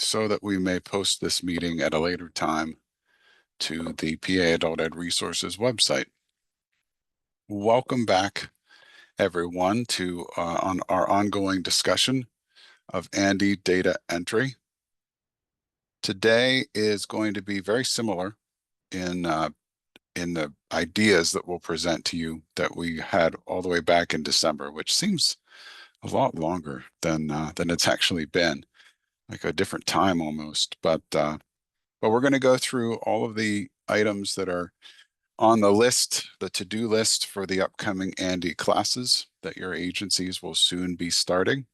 so that we may post this meeting at a later time to the PA Adult Ed Resources website. Welcome back, everyone, to on our ongoing discussion of ANDE data entry. Today is going to be very similar in the ideas that we'll present to you that we had all the way back in December, which seems a lot longer than it's actually been, like a different time almost. But we're going to go through all of the items that are on the list, the to-do list for the upcoming ANDE classes that your agencies will soon be starting.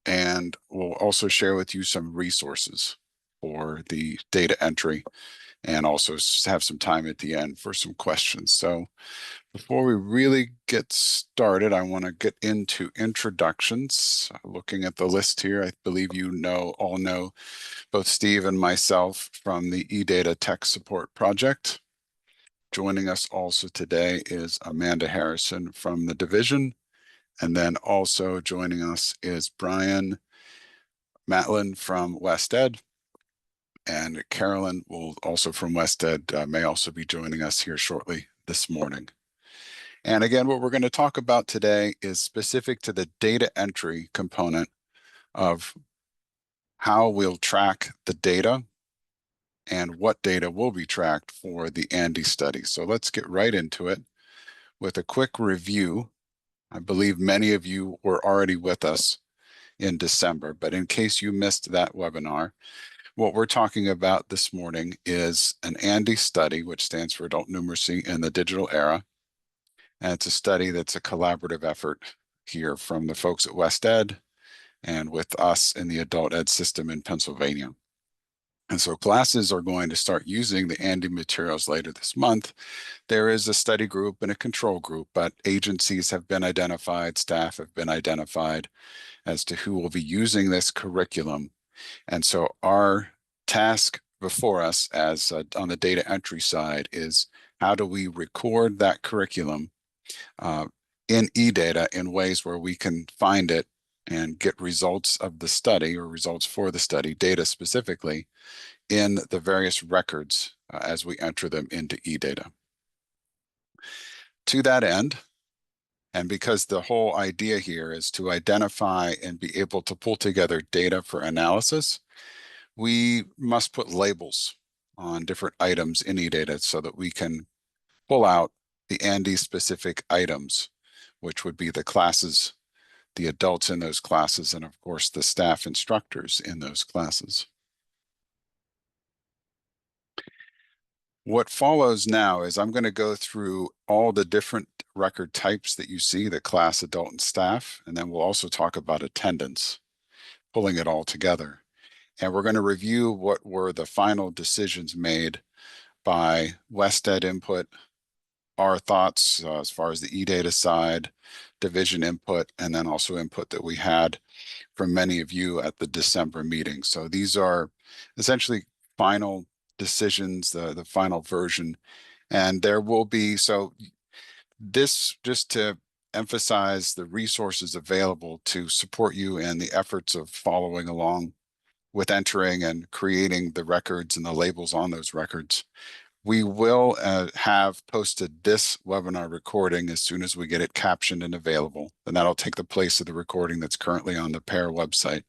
And we'll also share with you some resources for the data entry and also have some time at the end for some questions. So before we really get started, I want to get into introductions. Looking at the list here, I believe you all know both Steve and myself from the eData Tech Support Project. Joining us also today is Amanda Harrison from the division. And then also joining us is Brian Matlin from West Ed. And Carolyn will also from West Ed may also be joining us here shortly this morning. And again, what we're going to talk about today is specific to the data entry component of how we'll track the data and what data will be tracked for the ANDE study. So let's get right into it with a quick review. I believe many of you were already with us in December, but in case you missed that webinar, what we're talking about this morning is an ANDE study, which stands for Adult Numeracy in the Digital Era. And it's a study that's a collaborative effort here from the folks at West Ed and with us in the adult ed system in Pennsylvania. And so classes are going to start using the ANDE materials later this month. There is a study group and a control group, but agencies have been identified, staff have been identified as to who will be using this curriculum. And so our task before us as on the data entry side is how do we record that curriculum in eData in ways where we can find it and get results of the study or results for the study, data specifically, in the various records as we enter them into eData. To that end, and because the whole idea here is to identify and be able to pull together data for analysis, we must put labels on different items in eData so that we can pull out the ANDE specific items, which would be the classes, the adults in those classes, and of course the staff instructors in those classes. What follows now is I'm going to go through all the different record types that you see, the class, adult, and staff, and then we'll also talk about attendance, pulling it all together. And we're going to review what were the final decisions made by West Ed input, our thoughts as far as the eData side, division input, and then also input that we had from many of you at the December meeting. So these are essentially final decisions, the final version. And there will be, so this just to emphasize the resources available to support you in the efforts of following along with entering and creating the records and the labels on those records. We will have posted this webinar recording as soon as we get it captioned and available, and that'll take the place of the recording that's currently on the PAIR website.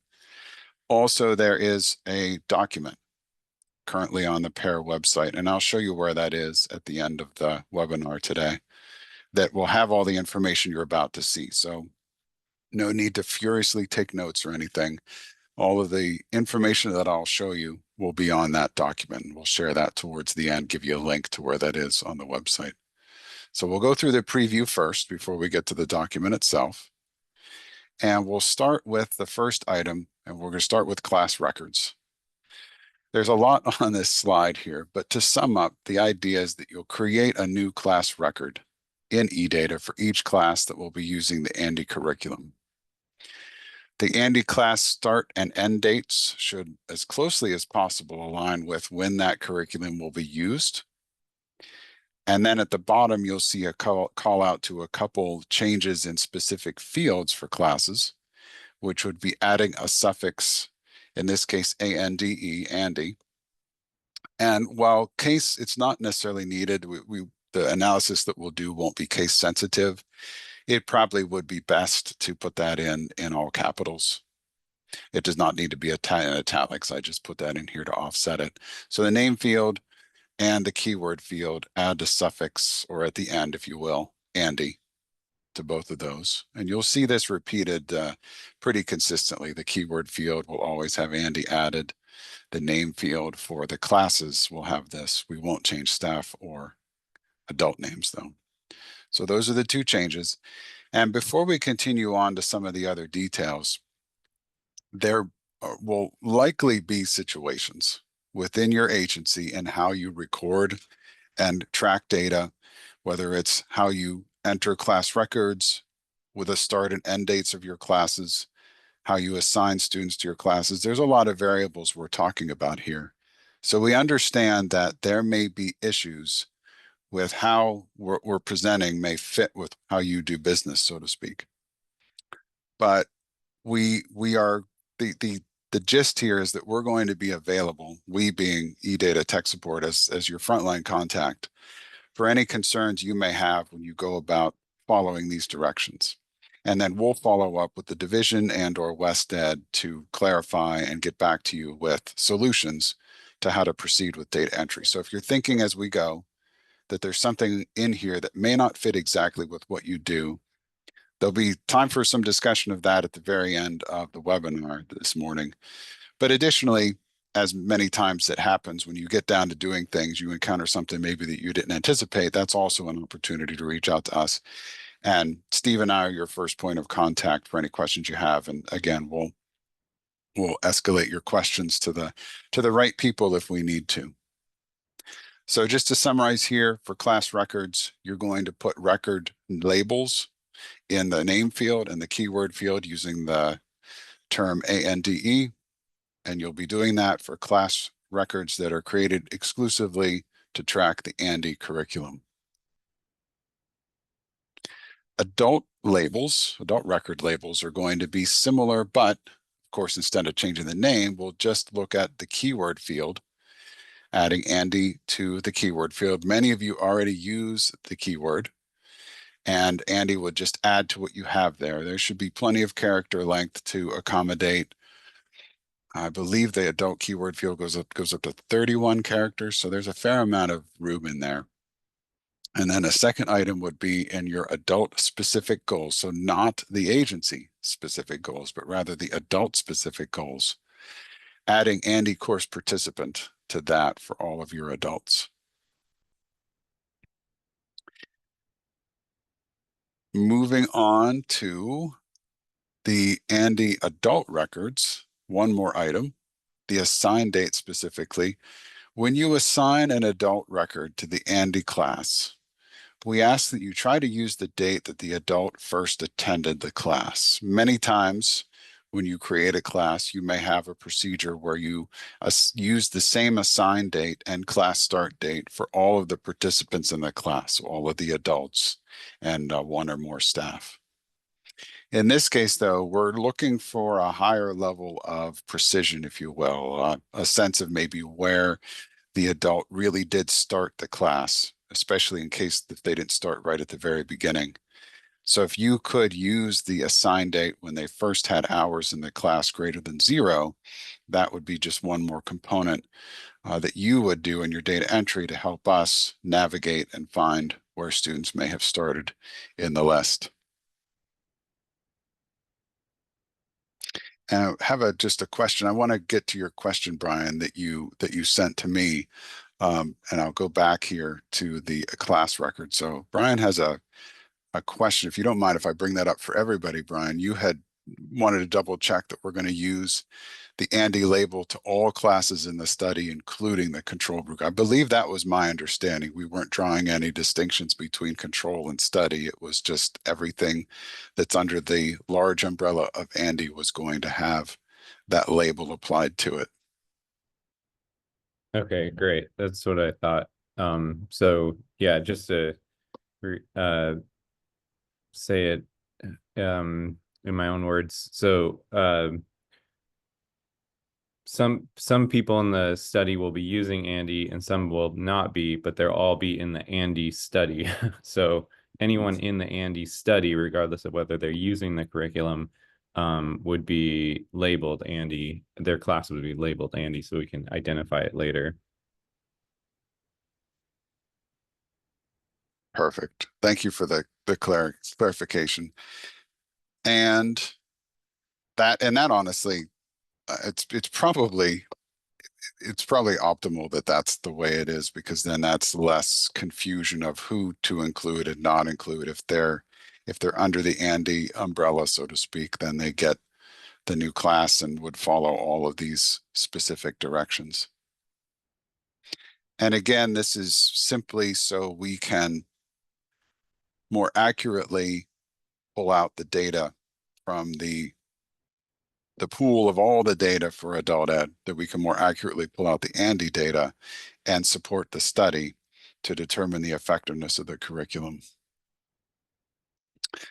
Also, there is a document currently on the PAIR website, and I'll show you where that is at the end of the webinar today, that will have all the information you're about to see. So no need to furiously take notes or anything. All of the information that I'll show you will be on that document. We'll share that towards the end, give you a link to where that is on the website. So we'll go through the preview first before we get to the document itself. And we'll start with the first item, and we're going to start with class records. There's a lot on this slide here, but to sum up, the idea is that you'll create a new class record in eData for each class that will be using the ANDE curriculum. The ANDE class start and end dates should, as closely as possible, align with when that curriculum will be used. And then at the bottom, you'll see a call out to a couple changes in specific fields for classes, which would be adding a suffix in this case, ANDE, ANDE. And while case, it's not necessarily needed, the analysis that we'll do won't be case sensitive. It probably would be best to put that in all capitals. It does not need to be in italics. I just put that in here to offset it. So the name field and the keyword field, add a suffix, or at the end, if you will, ANDE, to both of those. And you'll see this repeated pretty consistently. The keyword field will always have ANDE added. The name field for the classes will have this. We won't change staff or adult names though. So those are the two changes. And before we continue on to some of the other details, there will likely be situations within your agency and how you record and track data, whether it's how you enter class records with the start and end dates of your classes, how you assign students to your classes. There's a lot of variables we're talking about here. So we understand that there may be issues with how we're presenting may fit with how you do business, so to speak. But we are the gist here is that we're going to be available, we being eData Tech Support as your frontline contact, for any concerns you may have when you go about following these directions. And then we'll follow up with the division and or West Ed to clarify and get back to you with solutions to how to proceed with data entry. So if you're thinking as we go that there's something in here that may not fit exactly with what you do, there'll be time for some discussion of that at the very end of the webinar this morning. But additionally, as many times it happens, when you get down to doing things, you encounter something maybe that you didn't anticipate. That's also an opportunity to reach out to us. And Steve and I are your first point of contact for any questions you have. And again, we'll escalate your questions to the right people if we need to. So just to summarize here, for class records, you're going to put record labels in the name field and the keyword field using the term ANDE. And you'll be doing that for class records that are created exclusively to track the ANDE curriculum. Adult record labels are going to be similar, but of course, instead of changing the name, we'll just look at the keyword field, adding ANDE to the keyword field. Many of you already use the keyword, and ANDE would just add to what you have there. There should be plenty of character length to accommodate. I believe the adult keyword field goes up to 31 characters, so there's a fair amount of room in there. And then a second item would be in your adult specific goals. So not the agency specific goals, but rather the adult specific goals. Adding ANDE course participant to that for all of your adults. Moving on to the ANDE adult records, one more item, the assign date specifically. When you assign an adult record to the ANDE class, we ask that you try to use the date that the adult first attended the class. Many times when you create a class, you may have a procedure where you use the same assign date and class start date for all of the participants in the class, all of the adults and one or more staff. In this case, though, we're looking for a higher level of precision, if you will, a sense of maybe where the adult really did start the class, especially in case that they didn't start right at the very beginning. So if you could use the assign date when they first had hours in the class greater than 0, that would be just one more component that you would do in your data entry to help us navigate and find where students may have started in the list. And I have just a question. I want to get to your question, Brian, that you sent to me. And I'll go back here to the class record. So Brian has a question. If you don't mind, if I bring that up for everybody, Brian, you had wanted to double check that we're going to use the ANDE label to all classes in the study, including the control group. I believe that was my understanding. We weren't drawing any distinctions between control and study. It was just everything that's under the large umbrella of ANDE was going to have that label applied to it. Okay, great. That's what I thought. So yeah, just to say it in my own words. So some people in the study will be using ANDE and some will not be, but they'll all be in the ANDE study. So anyone in the ANDE study, regardless of whether they're using the curriculum, would be labeled ANDE. Their class would be labeled ANDE, so we can identify it later. Perfect. Thank you for the clarification. And that honestly, it's probably optimal that that's the way it is, because then that's less confusion of who to include and not include. If they're under the ANDE umbrella, so to speak, then they get the new class and would follow all of these specific directions. And again, this is simply so we can more accurately pull out the data from the pool of all the data for adult ed, that we can more accurately pull out the ANDE data and support the study to determine the effectiveness of the curriculum.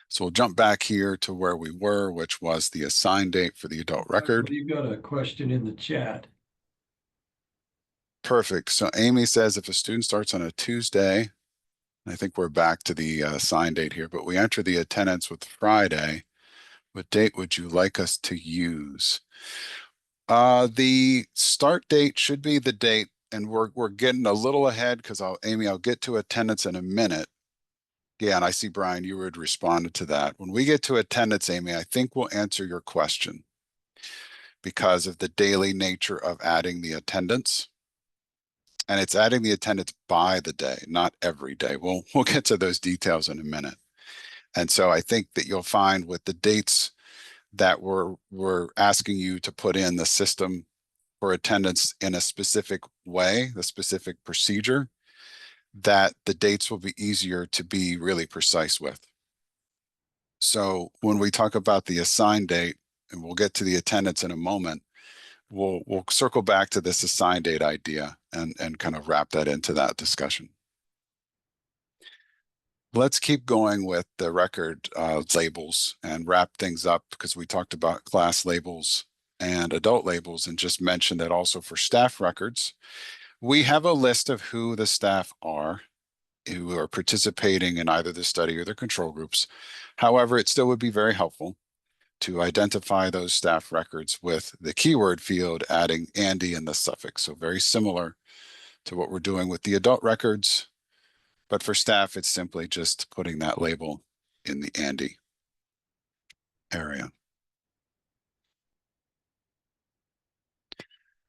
So we'll jump back here to where we were, which was the assigned date for the adult record. You've got a question in the chat. Perfect. So Amy says if a student starts on a Tuesday, I think we're back to the assigned date here, but we enter the attendance with Friday, what date would you like us to use? The start date should be the date, and we're getting a little ahead because Amy, I'll get to attendance in a minute. Yeah, and I see Brian, you would respond to that. When we get to attendance, Amy, I think we'll answer your question because of the daily nature of adding the attendance. And it's adding the attendance by the day, not every day. We'll get to those details in a minute. And so I think that you'll find with the dates that we're asking you to put in the system for attendance in a specific way, the specific procedure, that the dates will be easier to be really precise with. So when we talk about the assigned date, and we'll get to the attendance in a moment, we'll circle back to this assigned date idea and kind of wrap that into that discussion. Let's keep going with the record labels and wrap things up, because we talked about class labels and adult labels, and just mentioned that also for staff records, we have a list of who the staff are who are participating in either the study or the control groups. However, it still would be very helpful to identify those staff records with the keyword field, adding ANDE in the suffix. So very similar to what we're doing with the adult records, but for staff, it's simply just putting that label in the ANDE area.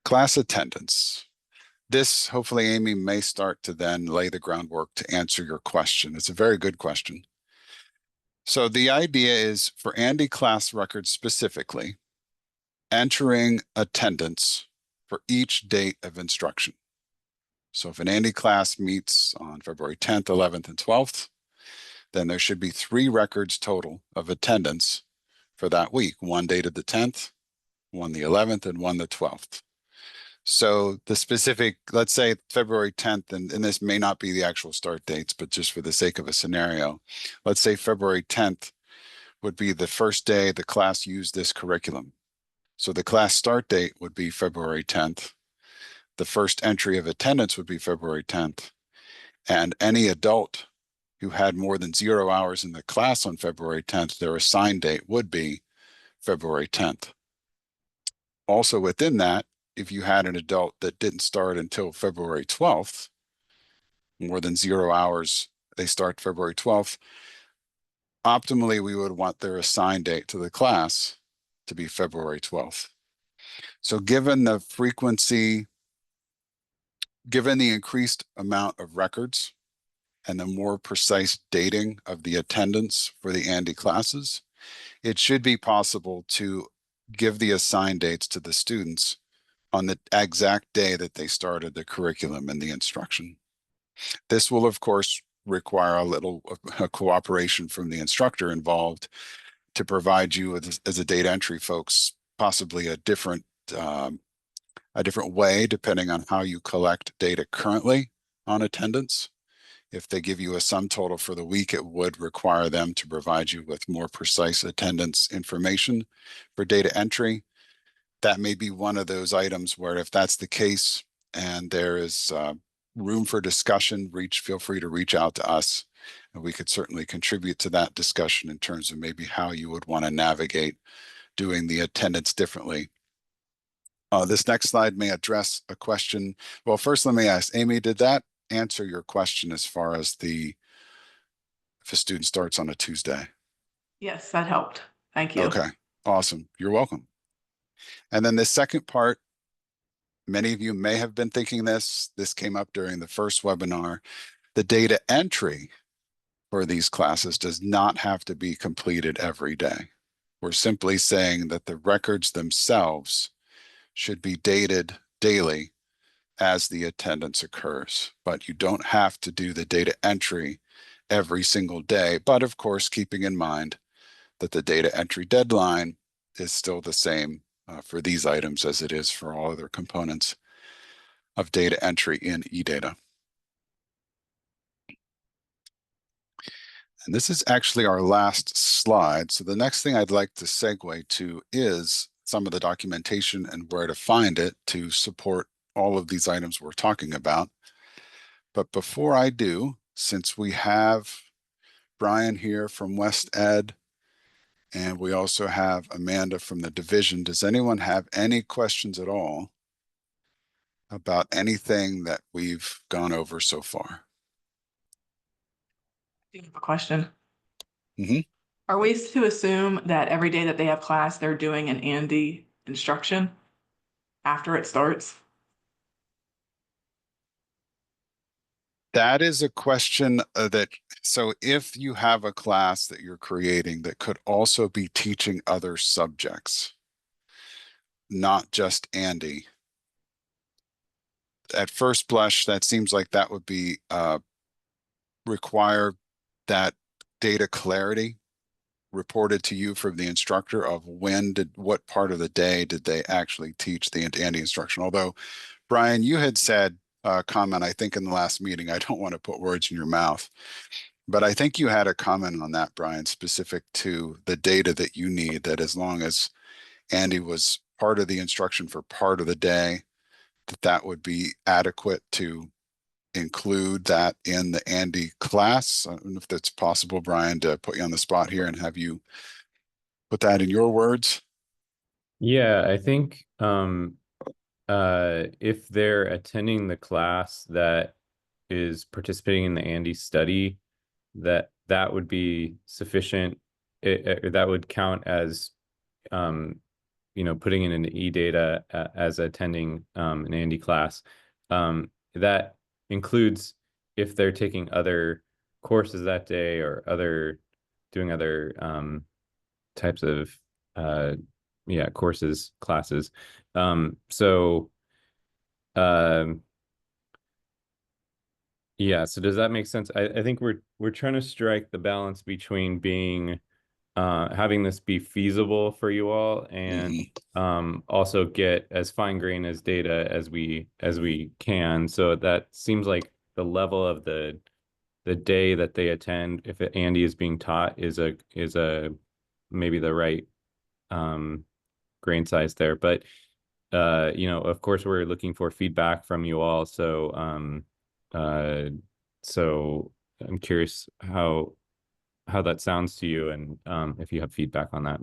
Class attendance. This, hopefully, Amy, may start to then lay the groundwork to answer your question. It's a very good question. So the idea is for ANDE class records specifically, entering attendance for each date of instruction. So if an ANDE class meets on February 10th, 11th, and 12th, then there should be 3 records total of attendance for that week, one dated the 10th, one the 11th, and one the 12th. So the specific, let's say February 10th, and this may not be the actual start dates, but just for the sake of a scenario, let's say February 10th would be the first day the class used this curriculum. So the class start date would be February 10th. The first entry of attendance would be February 10th. And any adult who had more than 0 hours in the class on February 10th, their assigned date would be February 10th. Also within that, if you had an adult that didn't start until February 12th, more than 0 hours, they start February 12th, optimally, we would want their assigned date to the class to be February 12th. So given the frequency, given the increased amount of records and the more precise dating of the attendance for the ANDE classes, it should be possible to give the assigned dates to the students on the exact day that they started the curriculum and the instruction. This will, of course, require a little cooperation from the instructor involved to provide you with, as a data entry folks, possibly a different way depending on how you collect data currently on attendance. If they give you a sum total for the week, it would require them to provide you with more precise attendance information for data entry. that may be one of those items where if that's the case and there is room for discussion, feel free to reach out to us. And we could certainly contribute to that discussion in terms of maybe how you would want to navigate doing the attendance differently. This next slide may address a question. Well, first, let me ask, Amy, did that answer your question as far as if a student starts on a Tuesday? Yes, that helped. Thank you. Okay, awesome. You're welcome. And then the second part, many of you may have been thinking this came up during the first webinar. The data entry for these classes does not have to be completed every day. We're simply saying that the records themselves should be dated daily as the attendance occurs, but you don't have to do the data entry every single day. But of course, keeping in mind that the data entry deadline is still the same for these items as it is for all other components of data entry in eData. And this is actually our last slide. So the next thing I'd like to segue to is some of the documentation and where to find it to support all of these items we're talking about. But before I do, since we have Brian here from West Ed, and we also have Amanda from the division, does anyone have any questions at all about anything that we've gone over so far? I do have a question. Mm-hmm. Are we to assume that every day that they have class, they're doing an ANDE instruction after it starts? That is a question so if you have a class that you're creating that could also be teaching other subjects, not just ANDE, at first blush, that seems like that would be require that data clarity reported to you from the instructor of what part of the day did they actually teach the ANDE instruction. Although, Brian, you had said comment, I think in the last meeting, I don't want to put words in your mouth, but I think you had a comment on that, Brian, specific to the data that you need, that as long as ANDE was part of the instruction for part of the day, that would be adequate to include that in the ANDE class. I don't know if that's possible, Brian, to put you on the spot here and have you put that in your words. Yeah, I think if they're attending the class that is participating in the ANDE study, that would be sufficient. That would count as putting it into eData as attending an ANDE class. That includes if they're taking other courses that day or doing other types of courses, classes. So does that make sense? I think we're trying to strike the balance between being having this be feasible for you all and also get as fine-grained as data as we can. So that seems like the level of the day that they attend, if ANDE is being taught, is a maybe the right grain size there. But of course we're looking for feedback from you all. So so I'm curious how that sounds to you, and if you have feedback on that.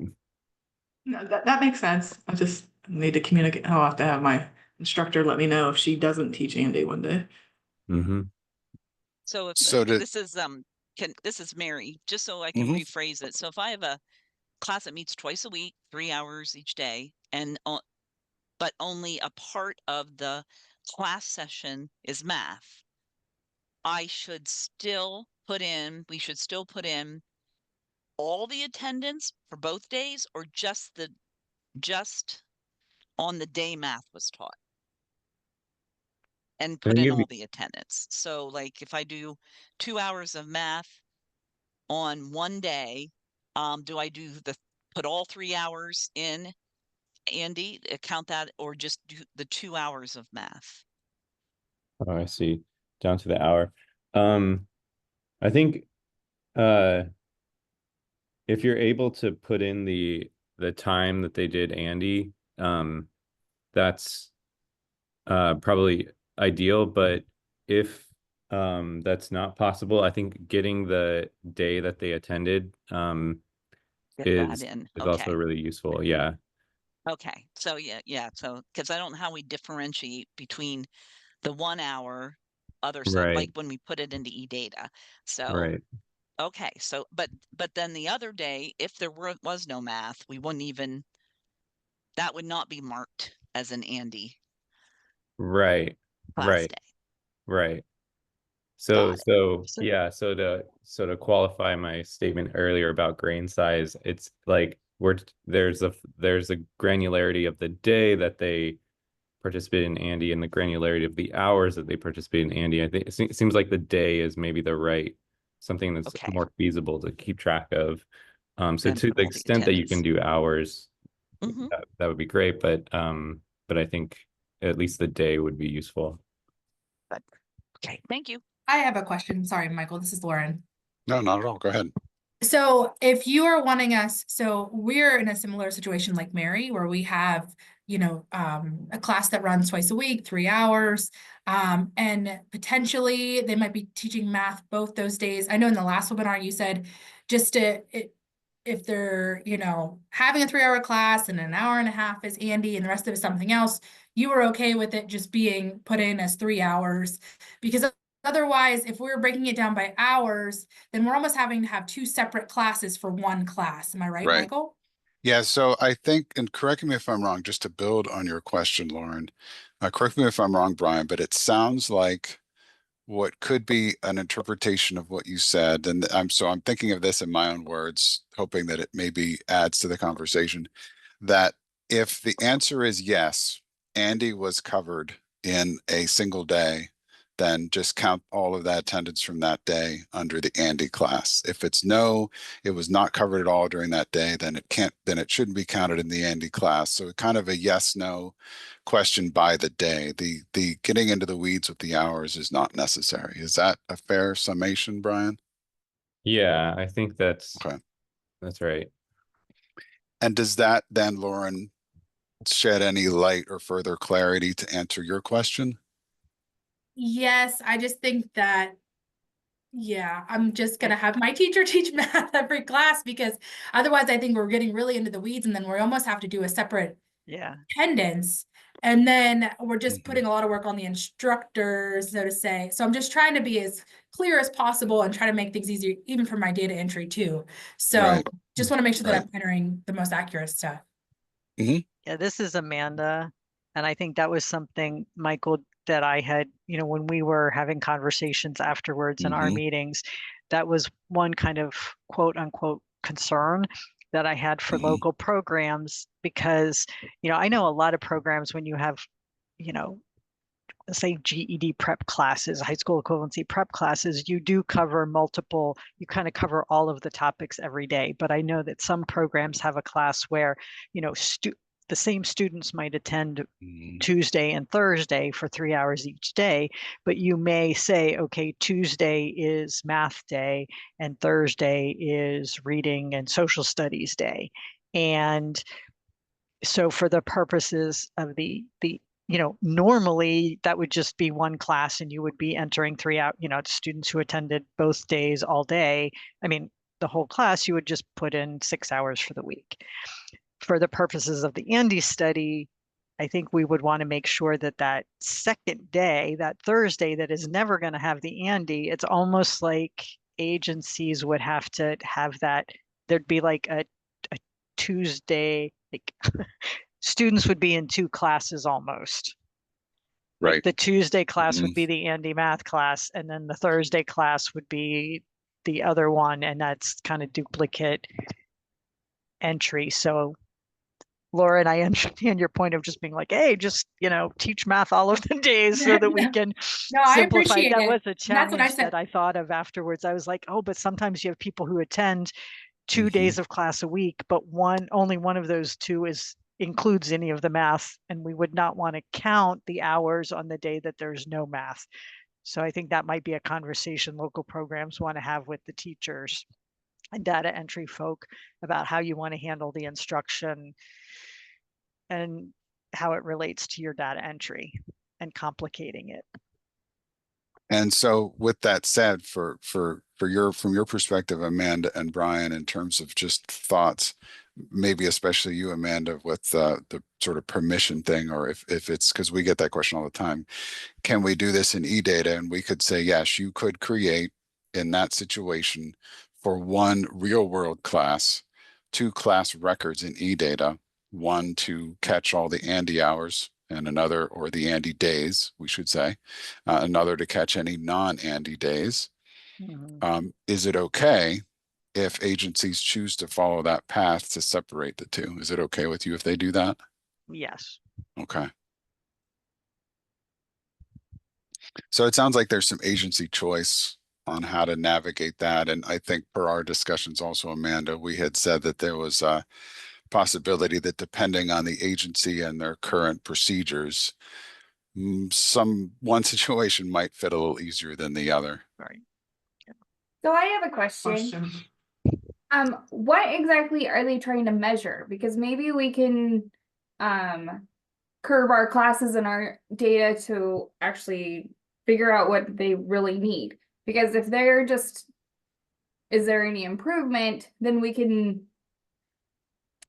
No, that makes sense. I just need to communicate. I'll have to have my instructor let me know if she doesn't teach ANDE one day. Mm-hmm. So if this is Mary, just so I can rephrase it. So if I have a class that meets twice a week, 3 hours each day, and but only a part of the class session is math, we should still put in all the attendance for both days, or just on the day math was taught, and put in all the attendance. So like if I do 2 hours of math on one day, do I put all 3 hours in ANDE, count that, or just do the 2 hours of math? Oh, I see. Down to the hour. I think if you're able to put in the time that they did ANDE, that's probably ideal. But if that's not possible, I think getting the day that they attended Get that is in. also Okay. really useful. Yeah. Okay. So yeah. So because I don't know how we differentiate between the 1 hour other stuff, like Right. when we put it into eData. So Right. okay. So but then the other day, if there was no math, we wouldn't even, that would not be marked as an ANDE Right. class Right. day. Right. So, Got it. so So yeah, so to qualify my statement earlier about grain size, it's like there's a granularity of the day that they participate in ANDE and the granularity of the hours that they participate in ANDE. I think it seems like the day is maybe something that's okay. more feasible to keep track of. So And to for the all the extent that you can attendance. do hours, Hmm. that would be great. But I think at least the day would be useful. But okay. Thank you. I have a question. Sorry, Michael, this is Lauren. No, not at all. Go ahead. So if you are wanting us, so we're in a similar situation like Mary, where we have, a class that runs twice a week, 3 hours. And potentially they might be teaching math both those days. I know in the last webinar you said if they're, having a 3 hour class and an hour and a half is ANDE and the rest of it is something else, you were okay with it just being put in as 3 hours, because otherwise, if we were breaking it down by hours, then we're almost having to have 2 separate classes for one class. Am I right, Right. Michael? Yeah, so I think, and correct me if I'm wrong, just to build on your question, Lauren, correct me if I'm wrong, Brian, but it sounds like what could be an interpretation of what you said, and I'm thinking of this in my own words, hoping that it maybe adds to the conversation, that if the answer is yes, Andy was covered in a single day, then just count all of that attendance from that day under the Andy class. If it's no, it was not covered at all during that day, then it shouldn't be counted in the Andy class. So kind of a yes, no question by the day. The getting into the weeds with the hours is not necessary. Is that a fair summation, Brian? Yeah, I think that's Okay. right. And does that then, Lauren, shed any light or further clarity to answer your question? Yes, I just think that, yeah, I'm just gonna have my teacher teach math every class, because otherwise I think we're getting really into the weeds and then we almost have to do a separate attendance. And then we're just putting a lot of work on the instructors, so to say. So I'm just trying to be as clear as possible and try to make things easier, even for my data entry too. So Right. just want to make sure that Right. I'm entering the most accurate stuff. Yeah, this is Amanda. And I think that was something, Michael, that I had, when we were having conversations afterwards in our meetings, that was one kind of quote unquote concern that I had for local programs, because, I know a lot of programs, when you have, say GED prep classes, high school equivalency prep classes, you do cover you kind of cover all of the topics every day. But I know that some programs have a class where, the same students might attend Tuesday and Thursday for 3 hours each day, but you may say, okay, Tuesday is math day and Thursday is reading and social studies day. And so for the purposes of the normally that would just be one class and you would be entering 3 out, students who attended both days all day. I mean, the whole class, you would just put in 6 hours for the week. For the purposes of the ANDE study, I think we would want to make sure that that second day, that Thursday that is never going to have the ANDE, it's almost like agencies would have to have that. There'd be like a Tuesday, like students would be in 2 classes almost. Right. Like the Tuesday class would be the ANDE math class, and then the Thursday class would be the other one, and that's kind of duplicate entry. So Laura, and I understand your point of just being like, hey, just, teach math all of the days so that we can I simplify. appreciate That it. was a And that's what I challenge said. that I thought of afterwards. I was like, oh, but sometimes you have people who attend 2 days of class a week, but only one of those 2 includes any of the math, and we would not want to count the hours on the day that there's no math. So I think that might be a conversation local programs want to have with the teachers and data entry folk about how you want to handle the instruction and how it relates to your data entry and complicating it. And so with that said, from your perspective, Amanda and Brian, in terms of just thoughts, maybe especially you, Amanda, with the sort of permission thing, or if it's, because we get that question all the time, can we do this in eData? And we could say, yes, you could create in that situation for one real world class, 2 class records in eData, one to catch all the ANDE hours and another, or the ANDE days, we should say, another to catch any non-ANDE days. Is it okay if agencies choose to follow that path to separate the two? Is it okay with you if they do that? Yes. Okay. So it sounds like there's some agency choice on how to navigate that. And I think per our discussions also, Amanda, we had said that there was a possibility that depending on the agency and their current procedures, one situation might fit a little easier than the other. Right. So I have a question. What exactly are they trying to measure? Because maybe we can curb our classes and our data to actually figure out what they really need. Because if they're just, is there any improvement, then we can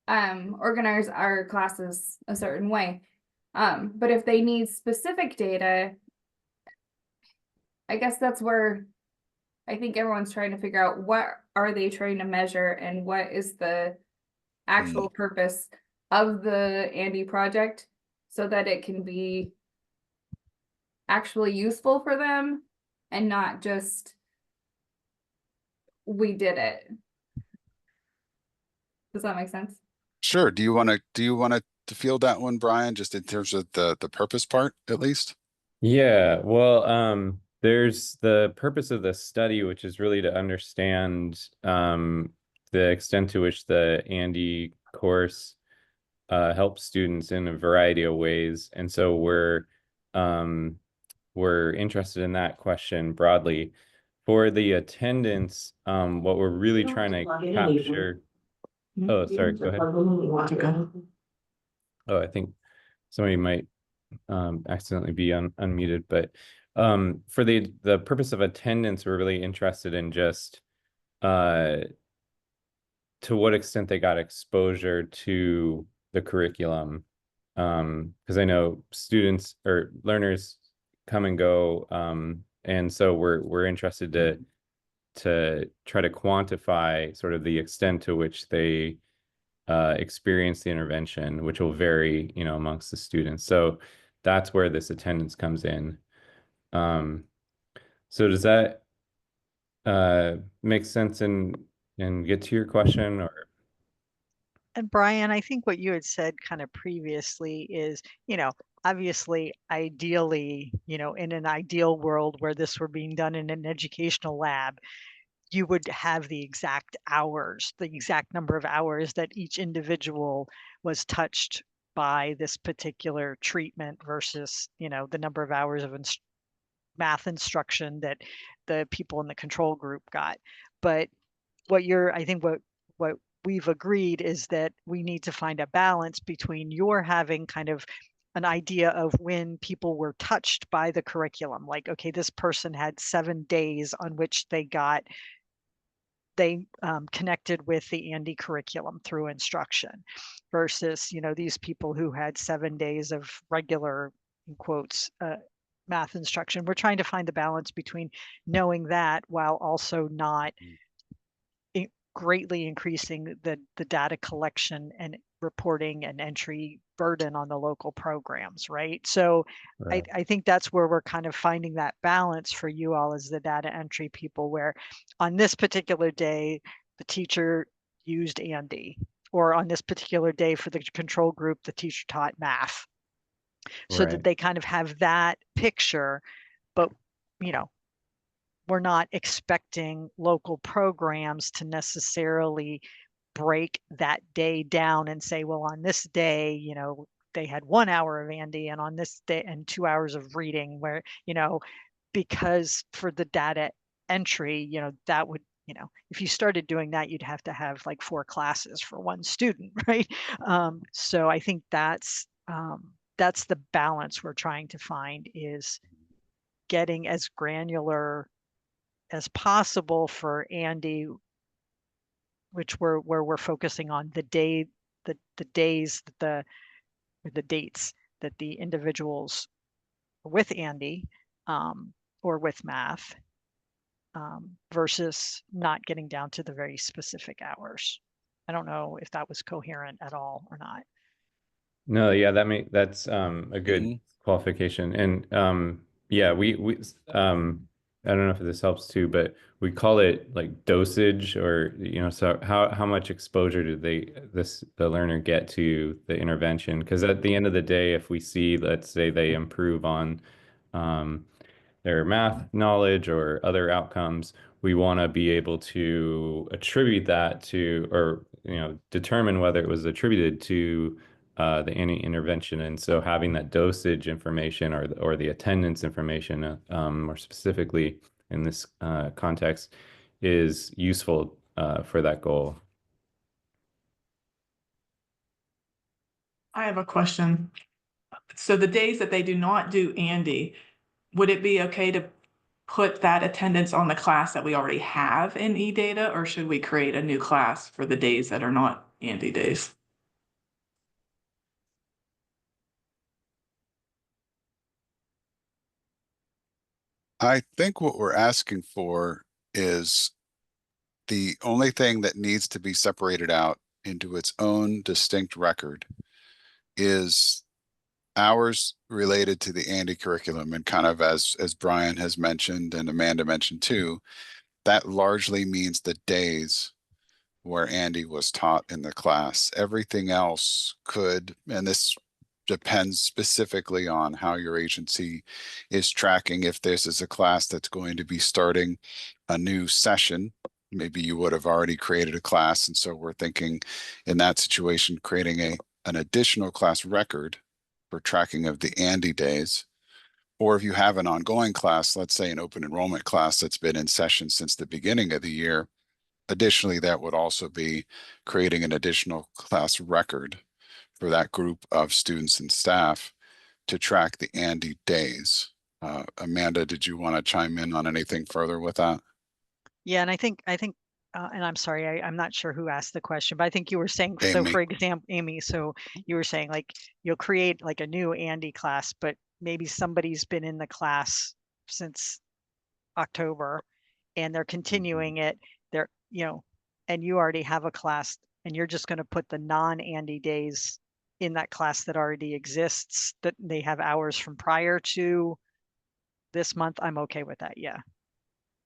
organize our classes a certain way. But if they need specific data, I guess that's where I think everyone's trying to figure out what are they trying to measure and what is the actual purpose of the ANDE project so that it can be actually useful for them and not just we did it. Does that make sense? Sure. Do you want to field that one, Brian, just in terms of the purpose part, at least? Yeah, well, there's the purpose of the study, which is really to understand the extent to which the ANDE course helps students in a variety of ways. And so we're interested in that question broadly. For the attendance, what we're really trying to capture. Oh, sorry, go ahead. Oh, I think somebody might accidentally be unmuted, but for the purpose of attendance, we're really interested in just to what extent they got exposure to the curriculum, because I know students or learners come and go, and so we're interested to try to quantify sort of the extent to which they experience the intervention, which will vary, amongst the students. So that's where this attendance comes in. So does that make sense and get to your question? Or And Brian, I think what you had said kind of previously is, obviously, ideally, in an ideal world where this were being done in an educational lab, you would have the exact hours, the exact number of hours that each individual was touched by this particular treatment versus, the number of hours of math instruction that the people in the control group got. But I think what we've agreed is that we need to find a balance between your having kind of an idea of when people were touched by the curriculum. Like, okay, this person had 7 days on which they connected with the ANDE curriculum through instruction versus, these people who had 7 days of regular, in quotes, math instruction. We're trying to find the balance between knowing that while also not greatly increasing the data collection and reporting and entry burden on the local programs, right? So right. I think that's where we're kind of finding that balance for you all as the data entry people, where on this particular day, the teacher used ANDE, or on this particular day for the control group, the teacher taught math. So that they kind of have that picture, but we're not expecting local programs to necessarily break that day down and say, well, on this day, they had 1 hour of ANDE and on this day and 2 hours of reading, where, because for the data entry, that would you know, if you started doing that, you'd have to have like 4 classes for one student, right? So I think that's the balance we're trying to find, is getting as granular as possible for ANDE, which where we're focusing on the days that the dates that the individuals with ANDE or with math, versus not getting down to the very specific hours. I don't know if that was coherent at all or not. No, yeah, that's a good qualification. And yeah, we I don't know if this helps too, but we call it like dosage, or so how much exposure do the learner get to the intervention? Because at the end of the day, if we see, let's say they improve on their math knowledge or other outcomes, we want to be able to attribute that to, or determine whether it was attributed to the any intervention. And so having that dosage information, or the attendance information, more specifically in this context, is useful for that goal. I have a question. So the days that they do not do ANDE, would it be okay to put that attendance on the class that we already have in eData, or should we create a new class for the days that are not ANDE days? I think what we're asking for is the only thing that needs to be separated out into its own distinct record is hours related to the ANDE curriculum. And kind of as Brian has mentioned and Amanda mentioned too, that largely means the days where ANDE was taught in the class. Everything else could, and this depends specifically on how your agency is tracking. If this is a class that's going to be starting a new session, maybe you would have already created a class. And so we're thinking in that situation, creating an additional class record for tracking of the ANDE days. Or if you have an ongoing class, let's say an open enrollment class that's been in session since the beginning of the year, additionally, that would also be creating an additional class record for that group of students and staff to track the ANDE days. Amanda, did you want to chime in on anything further with that? Yeah, and I think, and I'm sorry, I'm not sure who asked the question, but I think you were saying, so Amy. for example, Amy, so you were saying like you'll create like a new ANDE class, but maybe somebody's been in the class since October and they're continuing it, they're, and you already have a class and you're just going to put the non-ANDE days in that class that already exists, that they have hours from prior to this month. I'm okay with that. Yeah.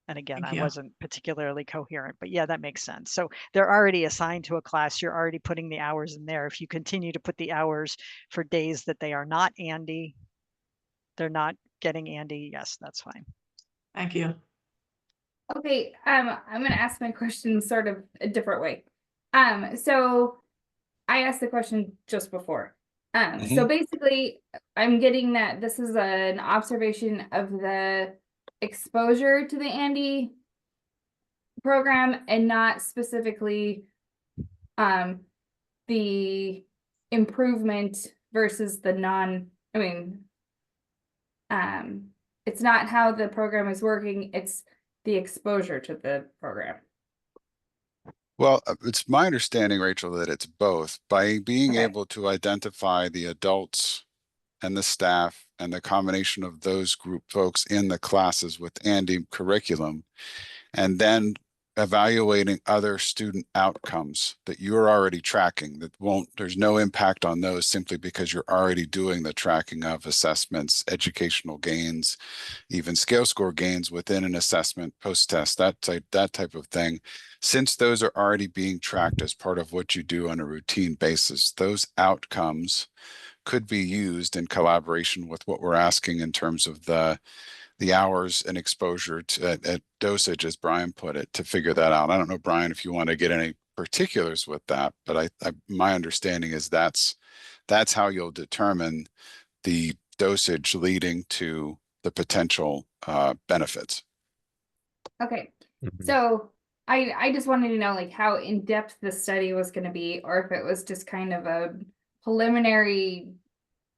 And again, I wasn't particularly coherent, but yeah, that makes sense. So they're already assigned to a class. You're already putting the hours in there. If you continue to put the hours for days that they are not ANDE, they're not getting ANDE, yes, that's fine. Thank you. Okay, I'm going to ask my question sort of a different way. So I asked the question just before. So basically, I'm getting that this is an observation of the exposure to the ANDE program and not specifically the improvement versus the it's not how the program is working, it's the exposure to the program. Well, it's my understanding, Rachel, that it's both. By being able to identify the adults and the staff and the combination of those group folks in the classes with ANDE curriculum, and then evaluating other student outcomes that you're already tracking, there's no impact on those simply because you're already doing the tracking of assessments, educational gains, even scale score gains within an assessment, post-test, that type of thing. Since those are already being tracked as part of what you do on a routine basis, those outcomes could be used in collaboration with what we're asking in terms of the hours and exposure to at dosage, as Brian put it, to figure that out. I don't know, Brian, if you want to get any particulars with that, but my understanding is that's how you'll determine the dosage leading to the potential benefits. Okay, so I just wanted to know like how in-depth the study was going to be, or if it was just kind of a preliminary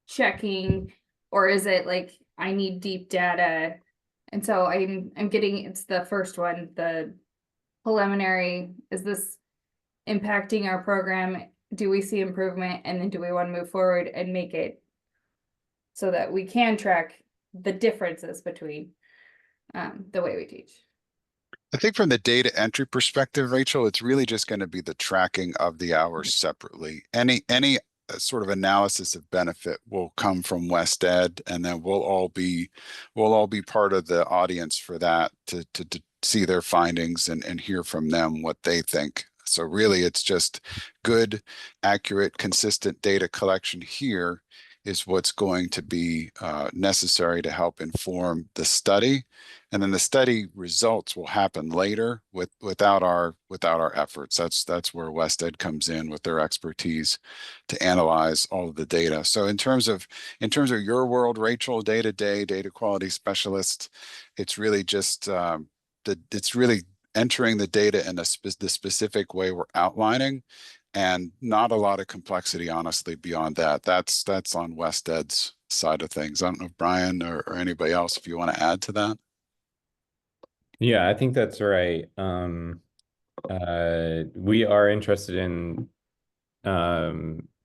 checking, or is it like I need deep data? And so I'm getting, it's the first one, the preliminary. Is this impacting our program? Do we see improvement? And then do we want to move forward and make it so that we can track the differences between the way we teach? I think from the data entry perspective, Rachel, it's really just going to be the tracking of the hours separately. Any sort of analysis of benefit will come from West Ed, and then we'll all be part of the audience for that to see their findings and hear from them what they think. So really, it's just good, accurate, consistent data collection here is what's going to be necessary to help inform the study. And then the study results will happen later without our efforts. That's where West Ed comes in with their expertise to analyze all of the data. So in terms of your world, Rachel, day-to-day data quality specialist, it's really just it's really entering the data in the specific way we're outlining, and not a lot of complexity, honestly, beyond that. That's on West Ed's side of things. I don't know if Brian or anybody else, if you want to add to that. Yeah, I think that's right. We are interested in,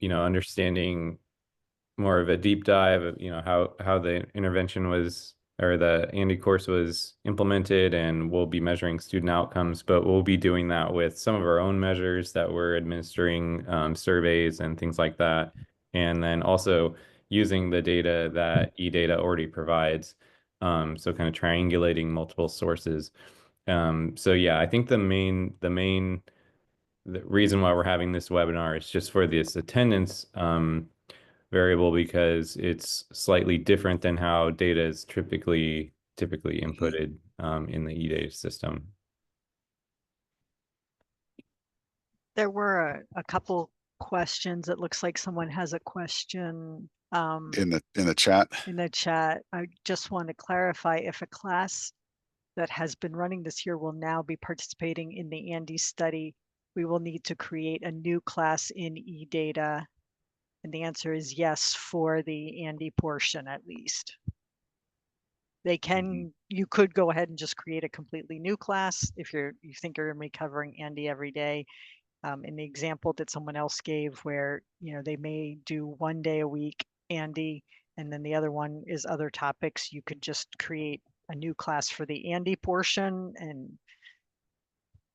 understanding more of a deep dive of, how the intervention was, or the ANDE course was implemented, and we'll be measuring student outcomes, but we'll be doing that with some of our own measures that we're administering, surveys and things like that. And then also using the data that eData already provides. So kind of triangulating multiple sources. So yeah, I think the reason why we're having this webinar is just for this attendance variable, because it's slightly different than how data is typically inputted in the eData system. There were a couple questions. It looks like someone has a question in the chat. In the chat, I just want to clarify if a class that has been running this year will now be participating in the ANDE study, we will need to create a new class in eData. And the answer is yes, for the ANDE portion at least. They can, you could go ahead and just create a completely new class if you think you're going to be covering ANDE every day. In the example that someone else gave, where they may do 1 day a week ANDE, and then the other one is other topics, you could just create a new class for the ANDE portion and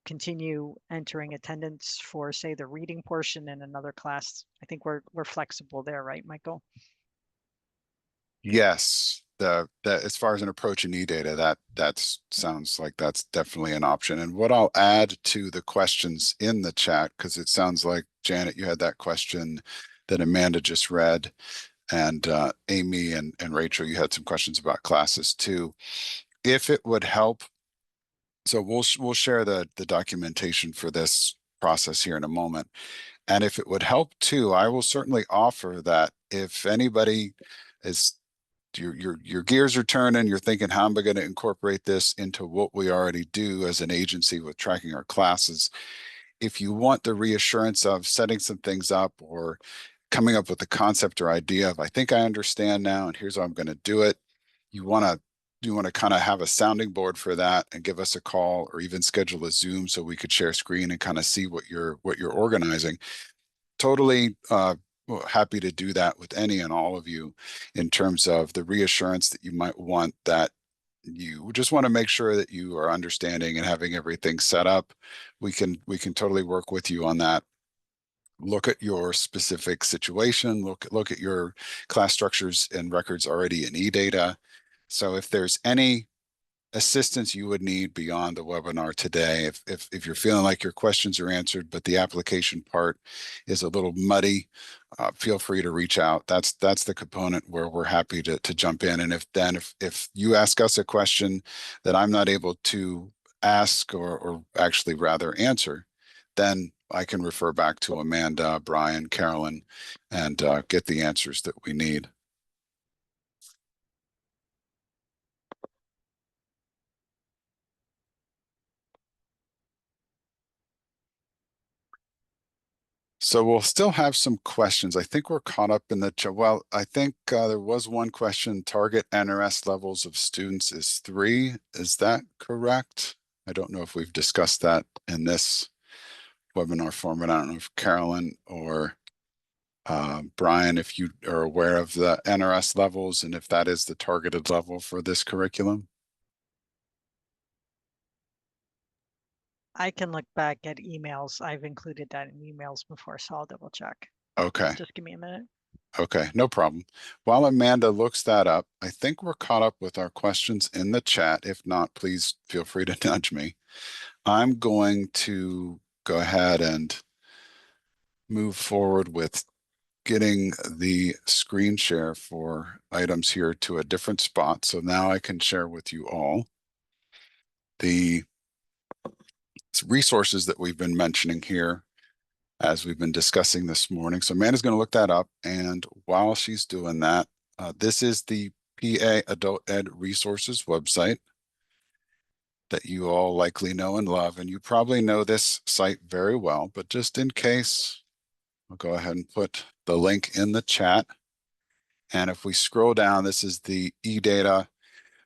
continue entering attendance for, say, the reading portion in another class. I think we're flexible there, right, Michael? Yes, that as far as an approach in eData, that sounds like that's definitely an option. And what I'll add to the questions in the chat, because it sounds like, Janet, you had that question that Amanda just read, and Amy and Rachel, you had some questions about classes too. If it would help, so we'll share the documentation for this process here in a moment. And if it would help too, I will certainly offer that if anybody is your gears are turning, you're thinking, how am I going to incorporate this into what we already do as an agency with tracking our classes? If you want the reassurance of setting some things up or coming up with a concept or idea of, I think I understand now, and here's how I'm going to do it, you want to kind of have a sounding board for that and give us a call, or even schedule a Zoom so we could share screen and kind of see what you're organizing. Totally happy to do that with any and all of you, in terms of the reassurance that you might want, that you just want to make sure that you are understanding and having everything set up. We can totally work with you on that. Look at your specific situation, look at your class structures and records already in eData. So if there's any assistance you would need beyond the webinar today, if you're feeling like your questions are answered, but the application part is a little muddy, feel free to reach out. That's the component where we're happy to jump in. And if you ask us a question that I'm not able to ask, or actually rather answer, then I can refer back to Amanda, Brian, Carolyn, and get the answers that we need. So we'll still have some questions. I think we're caught up in the chat. Well, I think there was one question. Target NRS levels of students is 3. Is that correct? I don't know if we've discussed that in this webinar format. I don't know if Carolyn or Brian, if you are aware of the NRS levels and if that is the targeted level for this curriculum. I can look back at emails. I've included that in emails before, so I'll double check. Okay. Just give me a minute. Okay, no problem. While Amanda looks that up, I think we're caught up with our questions in the chat. If not, please feel free to nudge me. I'm going to go ahead and move forward with getting the screen share for items here to a different spot. So now I can share with you all the resources that we've been mentioning here as we've been discussing this morning. So Amanda's going to look that up. And while she's doing that, this is the PA Adult Ed Resources website that you all likely know and love. And you probably know this site very well, but just in case, I'll go ahead and put the link in the chat. And if we scroll down, this is the eData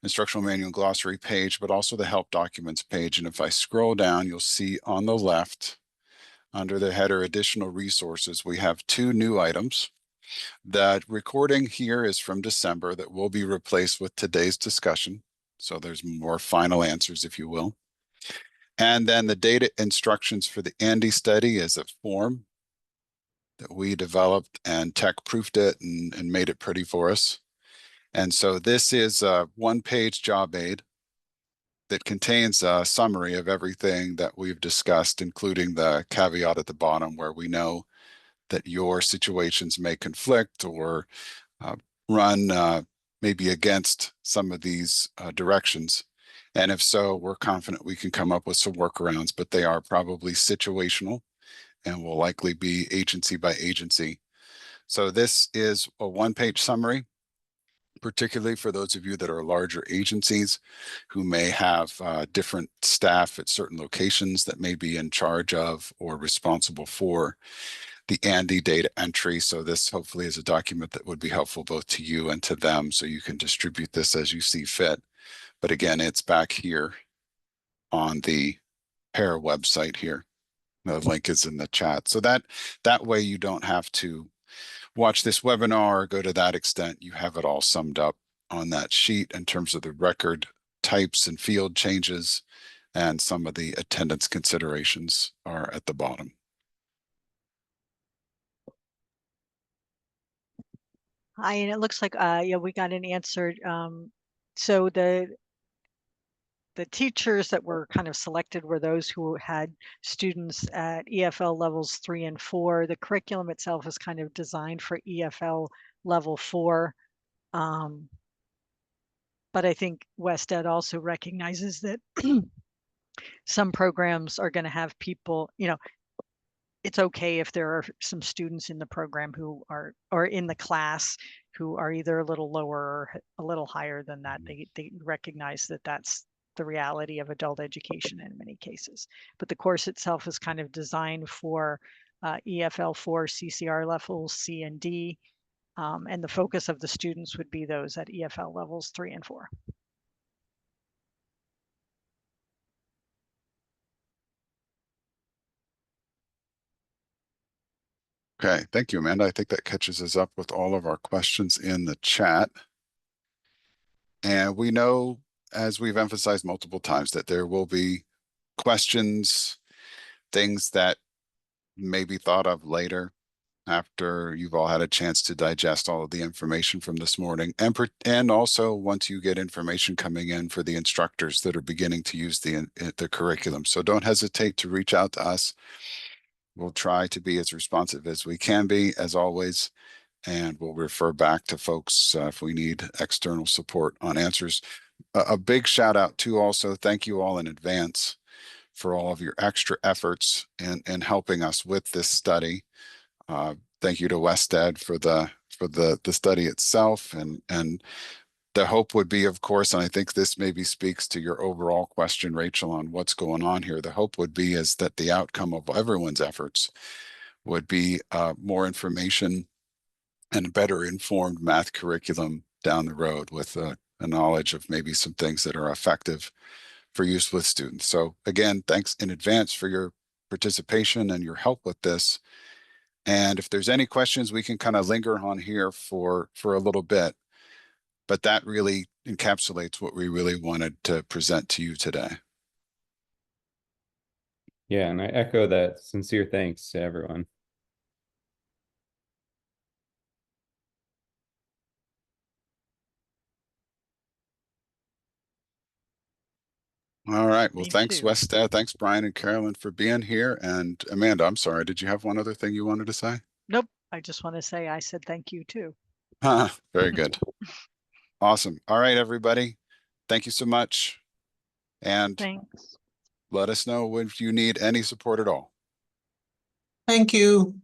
instructional manual and glossary page, but also the help documents page. And if I scroll down, you'll see on the left, under the header additional resources, we have 2 new items. The recording here is from December that will be replaced with today's discussion. So there's more final answers, if you will. And then the data instructions for the ANDE study is a form that we developed and tech proofed it and made it pretty for us. And so this is a 1-page job aid that contains a summary of everything that we've discussed, including the caveat at the bottom where we know that your situations may conflict or run maybe against some of these directions. And if so, we're confident we can come up with some workarounds, but they are probably situational and will likely be agency by agency. So this is a 1-page summary, particularly for those of you that are larger agencies who may have different staff at certain locations that may be in charge of or responsible for the ANDE data entry. So this hopefully is a document that would be helpful both to you and to them, so you can distribute this as you see fit. But again, it's back here on the PAIR website here. The link is in the chat. So that way you don't have to watch this webinar or go to that extent. You have it all summed up on that sheet in terms of the record types and field changes, and some of the attendance considerations are at the bottom. And it looks like yeah, we got an answer. So the teachers that were kind of selected were those who had students at EFL levels 3 and 4. The curriculum itself is kind of designed for EFL level 4. But I think West Ed also recognizes that some programs are going to have people, it's okay if there are some students in the program who are, or in the class, who are either a little lower or a little higher than that. They recognize that that's the reality of adult education in many cases. But the course itself is kind of designed for EFL 4 CCR levels C and D. And the focus of the students would be those at EFL levels 3 and 4. Okay, thank you, Amanda. I think that catches us up with all of our questions in the chat. And we know, as we've emphasized multiple times, that there will be questions, things that may be thought of later after you've all had a chance to digest all of the information from this morning. And also once you get information coming in for the instructors that are beginning to use the curriculum. So don't hesitate to reach out to us. We'll try to be as responsive as we can be, as always, and we'll refer back to folks if we need external support on answers. A big shout out to also, thank you all in advance for all of your extra efforts in helping us with this study. Thank you to West Ed for the study itself, and the hope would be, of course, and I think this maybe speaks to your overall question, Rachel, on what's going on here. The hope would be is that the outcome of everyone's efforts would be more information and a better informed math curriculum down the road with a knowledge of maybe some things that are effective for use with students. So again, thanks in advance for your participation and your help with this. And if there's any questions, we can kind of linger on here for a little bit, but that really encapsulates what we really wanted to present to you today. Yeah, and I echo that sincere thanks to everyone. All right. Well, Me thanks, too. Westad. Thanks, Brian and Carolyn, for being here. And Amanda, I'm sorry, did you have one other thing you wanted to say? Nope. I just want to say I said thank you too. Very good. Awesome. All right, everybody. Thank you so much. And Thanks. let us know if you need any support at all. Thank you.